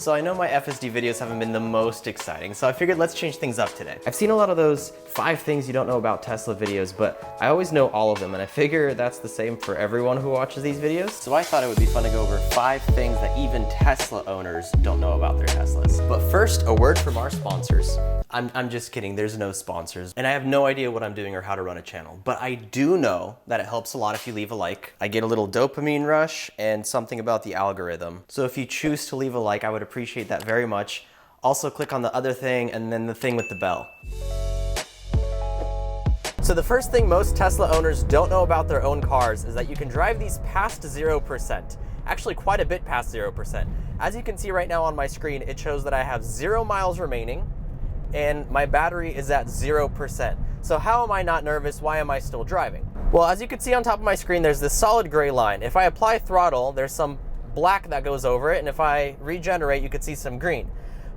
So I know my FSD videos haven't been the most exciting, so I figured let's change things up today. I've seen a lot of those 5 things you don't know about Tesla videos, but I always know all of them, and I figure that's the same for everyone who watches these videos. So I thought it would be fun to go over 5 things that even Tesla owners don't know about their Teslas. But first, a word from our sponsors. I'm just kidding, there's no sponsors. And I have no idea what I'm doing or how to run a channel, but I do know that it helps a lot if you leave a like. I get a little dopamine rush and something about the algorithm. So if you choose to leave a like, I would appreciate that very much. Also click on the other thing and then the thing with the bell. So the first thing most Tesla owners don't know about their own cars is that you can drive these past 0%. Actually quite a bit past 0%. As you can see right now on my screen, it shows that I have 0 miles remaining and my battery is at 0%. So how am I not nervous? Why am I still driving? Well, as you can see on top of my screen, there's this solid gray line. If I apply throttle, there's some black that goes over it, and if I regenerate, you can see some green.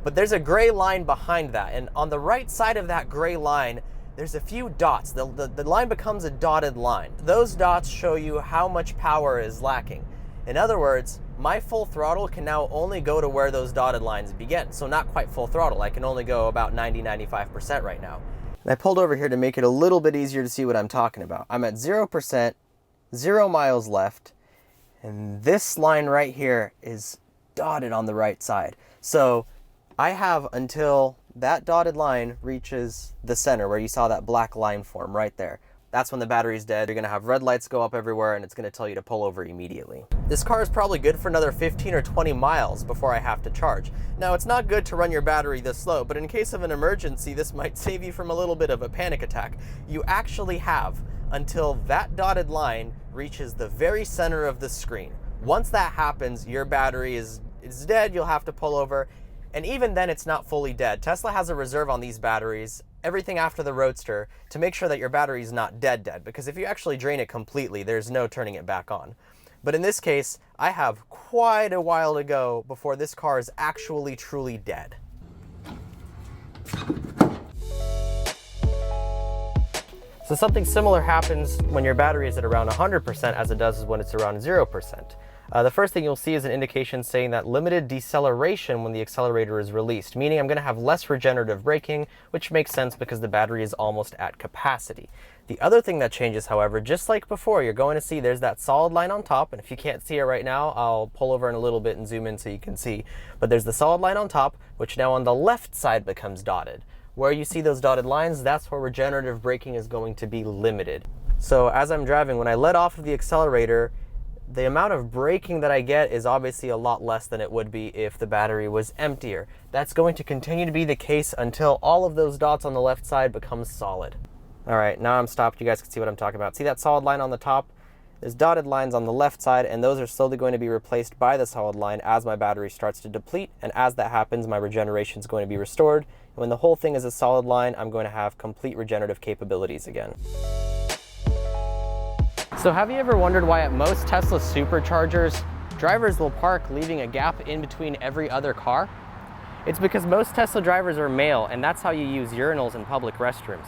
But there's a gray line behind that, and on the right side of that gray line, there's a few dots. The line becomes a dotted line. Those dots show you how much power is lacking. In other words, my full throttle can now only go to where those dotted lines begin. So not quite full throttle. I can only go about 90-95% right now. And I pulled over here to make it a little bit easier to see what I'm talking about. I'm at 0%, 0 miles left, and this line right here is dotted on the right side. So I have until that dotted line reaches the center where you saw that black line form right there. That's when the battery's dead. You're gonna have red lights go up everywhere and it's gonna tell you to pull over immediately. This car is probably good for another 15 or 20 miles before I have to charge. Now, it's not good to run your battery this slow, but in case of an emergency, this might save you from a little bit of a panic attack. You actually have until that dotted line reaches the very center of the screen. Once that happens, your battery is dead, you'll have to pull over. And even then, it's not fully dead. Tesla has a reserve on these batteries, everything after the Roadster, to make sure that your battery is not dead, because if you actually drain it completely, there's no turning it back on. But in this case, I have quite a while to go before this car is actually truly dead. So something similar happens when your battery is at around 100% as it does when it's around 0%. The first thing you'll see is an indication saying that limited deceleration when the accelerator is released, meaning I'm going to have less regenerative braking, which makes sense because the battery is almost at capacity. The other thing that changes, however, just like before, you're going to see there's that solid line on top, and if you can't see it right now, I'll pull over in a little bit and zoom in so you can see. But there's the solid line on top, which now on the left side becomes dotted. Where you see those dotted lines, that's where regenerative braking is going to be limited. So as I'm driving, when I let off of the accelerator, the amount of braking that I get is obviously a lot less than it would be if the battery was emptier. That's going to continue to be the case until all of those dots on the left side become solid. All right, now I'm stopped. You guys can see what I'm talking about. See that solid line on the top? There's dotted lines on the left side, and those are slowly going to be replaced by the solid line as my battery starts to deplete. And as that happens, my regeneration is going to be restored. And when the whole thing is a solid line, I'm going to have complete regenerative capabilities again. So have you ever wondered why at most Tesla superchargers, drivers will park leaving a gap in between every other car? It's because most Tesla drivers are male, and that's how you use urinals in public restrooms.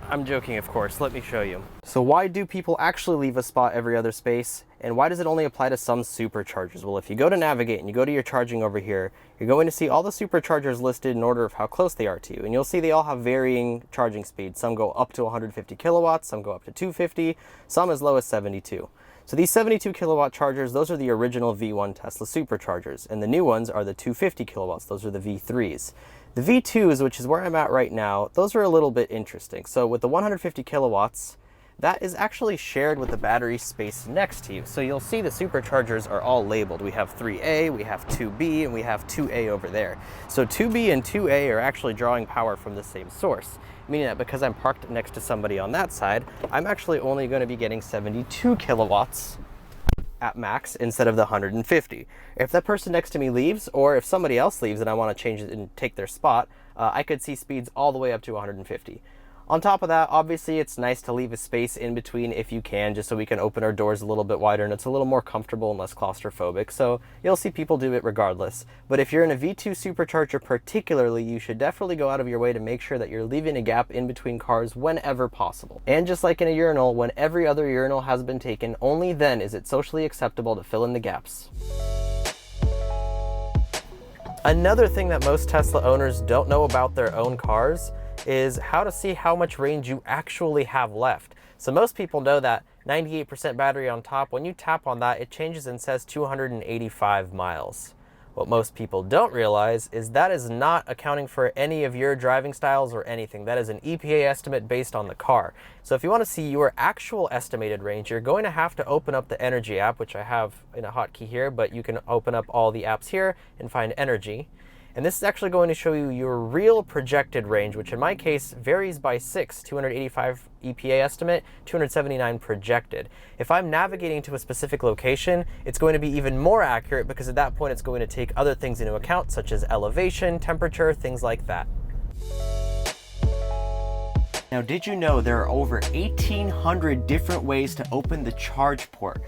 I'm joking, of course. Let me show you. So why do people actually leave a spot every other space? And why does it only apply to some superchargers? Well, if you go to navigate and you go to your charging over here, you're going to see all the superchargers listed in order of how close they are to you. And you'll see they all have varying charging speeds. Some go up to 150 kilowatts, some go up to 250, some as low as 72. So these 72 kilowatt chargers, those are the original V1 Tesla superchargers. And the new ones are the 250 kilowatts. Those are the V3s. The V2s, which is where I'm at right now, those are a little bit interesting. So with the 150 kilowatts, that is actually shared with the battery space next to you. So you'll see the superchargers are all labeled. We have 3A, we have 2B, and we have 2A over there. So 2B and 2A are actually drawing power from the same source, meaning that because I'm parked next to somebody on that side, I'm actually only going to be getting 72 kilowatts at max instead of the 150. If that person next to me leaves, or if somebody else leaves and I want to change it and take their spot, I could see speeds all the way up to 150. On top of that, obviously it's nice to leave a space in between if you can, just so we can open our doors a little bit wider and it's a little more comfortable and less claustrophobic. So you'll see people do it regardless. But if you're in a V2 supercharger particularly, you should definitely go out of your way to make sure that you're leaving a gap in between cars whenever possible. And just like in a urinal, when every other urinal has been taken, only then is it socially acceptable to fill in the gaps. Another thing that most Tesla owners don't know about their own cars is how to see how much range you actually have left. So most people know that 98% battery on top, when you tap on that, it changes and says 285 miles. What most people don't realize is that is not accounting for any of your driving styles or anything. That is an EPA estimate based on the car. So if you want to see your actual estimated range, you're going to have to open up the Energy app, which I have in a hotkey here, but you can open up all the apps here and find Energy. And this is actually going to show you your real projected range, which in my case varies by 6, 285 EPA estimate, 279 projected. If I'm navigating to a specific location, it's going to be even more accurate because at that point it's going to take other things into account, such as elevation, temperature, things like that. Now, did you know there are over 1,800 different ways to open the charge port?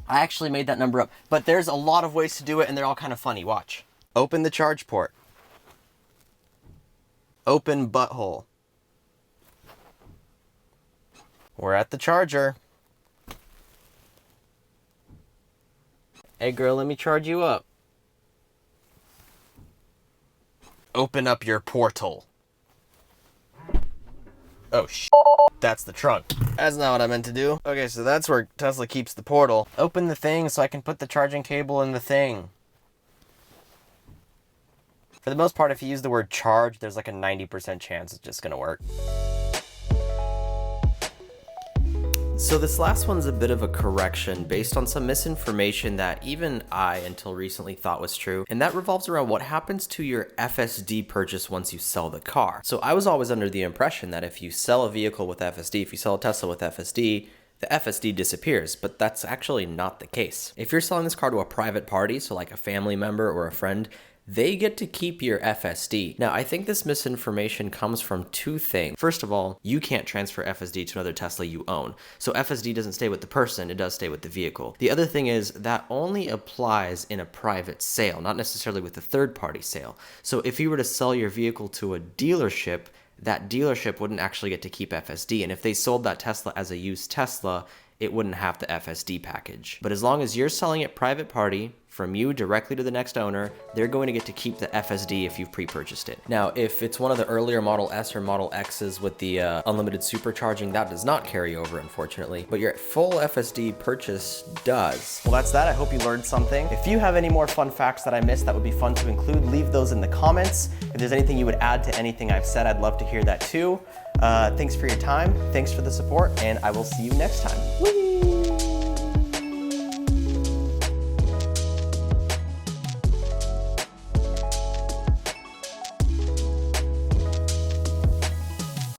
I actually made that number up, but there's a lot of ways to do it and they're all kind of funny. Watch. Open the charge port. Open butthole. We're at the charger. Hey girl, let me charge you up. Open up your portal. Oh that's the trunk. That's not what I meant to do. Okay, so that's where Tesla keeps the portal. Open the thing so I can put the charging cable in the thing. For the most part, if you use the word charge, there's like a 90% chance it's just gonna work. So this last one's a bit of a correction based on some misinformation that even I, until recently, thought was true, and that revolves around what happens to your FSD purchase once you sell the car. So I was always under the impression that if you sell a vehicle with FSD, if you sell a Tesla with FSD, the FSD disappears, but that's actually not the case. If you're selling this car to a private party, so like a family member or a friend, they get to keep your FSD. Now, I think this misinformation comes from two things. First of all, you can't transfer FSD to another Tesla you own. So FSD doesn't stay with the person, it does stay with the vehicle. The other thing is that only applies in a private sale, not necessarily with a third-party sale. So if you were to sell your vehicle to a dealership, that dealership wouldn't actually get to keep FSD. And if they sold that Tesla as a used Tesla, it wouldn't have the FSD package. But as long as you're selling it private party, from you directly to the next owner, they're going to get to keep the FSD if you've pre-purchased it. Now, if it's one of the earlier Model S or Model X's with the unlimited supercharging, that does not carry over, unfortunately, but your full FSD purchase does. Well, that's that. I hope you learned something. If you have any more fun facts that I missed that would be fun to include, leave those in the comments. If there's anything you would add to anything I've said, I'd love to hear that too. Thanks for your time, thanks for the support, and I will see you next time. Woo!